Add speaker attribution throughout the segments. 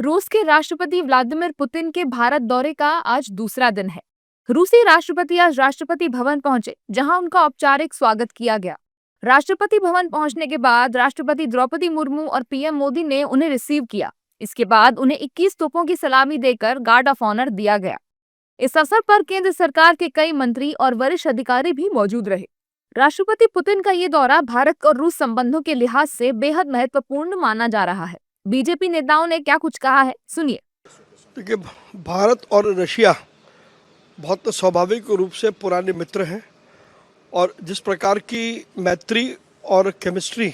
Speaker 1: रूस के राष्ट्रपति व्लादिमीर पुतिन के भारत दौरे का आज दूसरा दिन है। रूसी राष्ट्रपति आज राष्ट्रपति भवन पहुंचे, जहां उनका औपचारिक स्वागत किया गया। राष्ट्रपति भवन पहुंचने के बाद राष्ट्रपति द्रौपदी मुर्मू और पीएम मोदी ने उन्हें रिसीव किया। इसके बाद उन्हें 21 तोपों की सलामी देकर गार्ड ऑफ ऑनर दिया गया। इस अवसर पर केंद्र सरकार के कई मंत्री और वरिष्ठ अधिकारी भी मौजूद रहे। राष्ट्रपति पुतिन का ये दौरा भारत और रूस संबंधों के लिहाज से बेहद महत्वपूर्ण माना जा रहा है। बीजेपी नेताओं ने क्या कुछ कहा है, सुनिए।
Speaker 2: देखिए, भारत और रशिया बहुत स्वाभाविक रूप से पुराने मित्र हैं और जिस प्रकार की मैत्री और केमिस्ट्री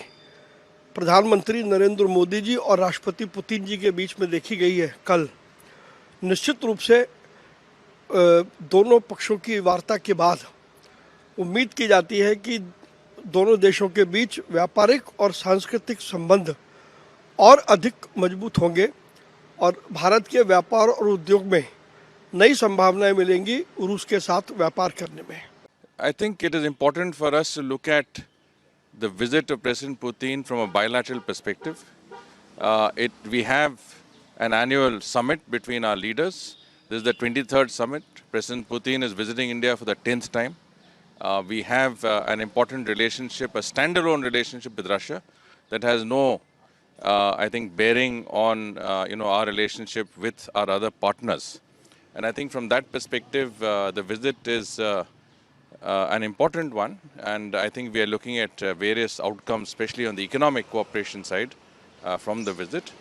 Speaker 2: प्रधानमंत्री नरेंद्र मोदी जी और राष्ट्रपति पुतिन जी के बीच में देखी गई है कल, निश्चित रूप से दोनों पक्षों की वार्ता के बाद उम्मीद की जाती है कि दोनों देशों के बीच व्यापारिक और सांस्कृतिक संबंध और अधिक मजबूत होंगे और भारत के व्यापार और उद्योग में नई संभावनाएं मिलेंगी रूस के साथ व्यापार करने में।
Speaker 3: I think it is important for us to look at the visit of President Putin from a bilateral perspective. We have an annual summit between our leaders. This is the 23rd summit. President Putin is visiting India for the 10th time. We have an important relationship, a standalone relationship with Russia that has no I think bearing on our relationship with our other partners, and I think from that perspective the visit is an important one, and I think we are looking at various outcomes, especially on the economic cooperation side from the visit,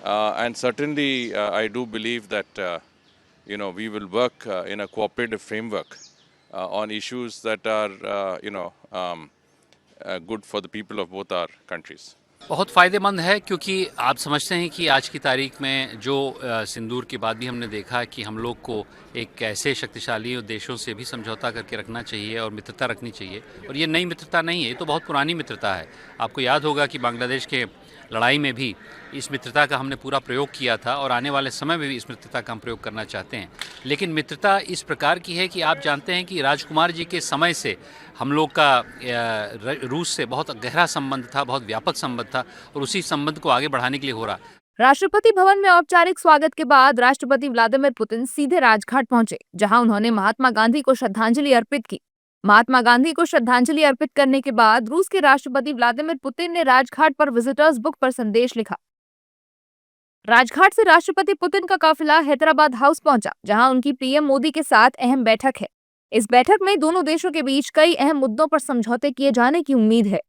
Speaker 3: and certainly I do believe that we will work in a cooperative framework on issues that are good for the people of both our countries.
Speaker 4: बहुत फ़ायदेमंद है, क्योंकि आप समझते हैं कि आज की तारीख में जो सिंदूर के बाद भी हमने देखा कि हम लोग को एक ऐसे शक्तिशाली देशों से भी समझौता करके रखना चाहिए और मित्रता रखनी चाहिए। और ये नई मित्रता नहीं है, ये तो बहुत पुरानी मित्रता है। आपको याद होगा कि बांग्लादेश के लड़ाई में भी इस मित्रता का हमने पूरा प्रयोग किया था और आने वाले समय में भी इस मित्रता का हम प्रयोग करना चाहते हैं। लेकिन मित्रता इस प्रकार की है कि आप जानते हैं कि राजकुमार जी के समय से हम लोग का रूस से बहुत गहरा संबंध था, बहुत व्यापक संबंध था, और उसी संबंध को आगे बढ़ाने के लिए हो रहा।
Speaker 1: राष्ट्रपति भवन में औपचारिक स्वागत के बाद राष्ट्रपति व्लादिमीर पुतिन सीधे राजघाट पहुंचे, जहां उन्होंने महात्मा गांधी को श्रद्धांजलि अर्पित की। महात्मा गांधी को श्रद्धांजलि अर्पित करने के बाद रूस के राष्ट्रपति व्लादिमीर पुतिन ने राजघाट पर विजिटर्स बुक पर संदेश लिखा। राजघाट से राष्ट्रपति पुतिन का काफिला हैदराबाद हाउस पहुंचा, जहां उनकी पीएम मोदी के साथ अहम बैठक है। इस बैठक में दोनों देशों के बीच कई अहम मुद्दों पर समझौते किए जाने की उम्मीद है।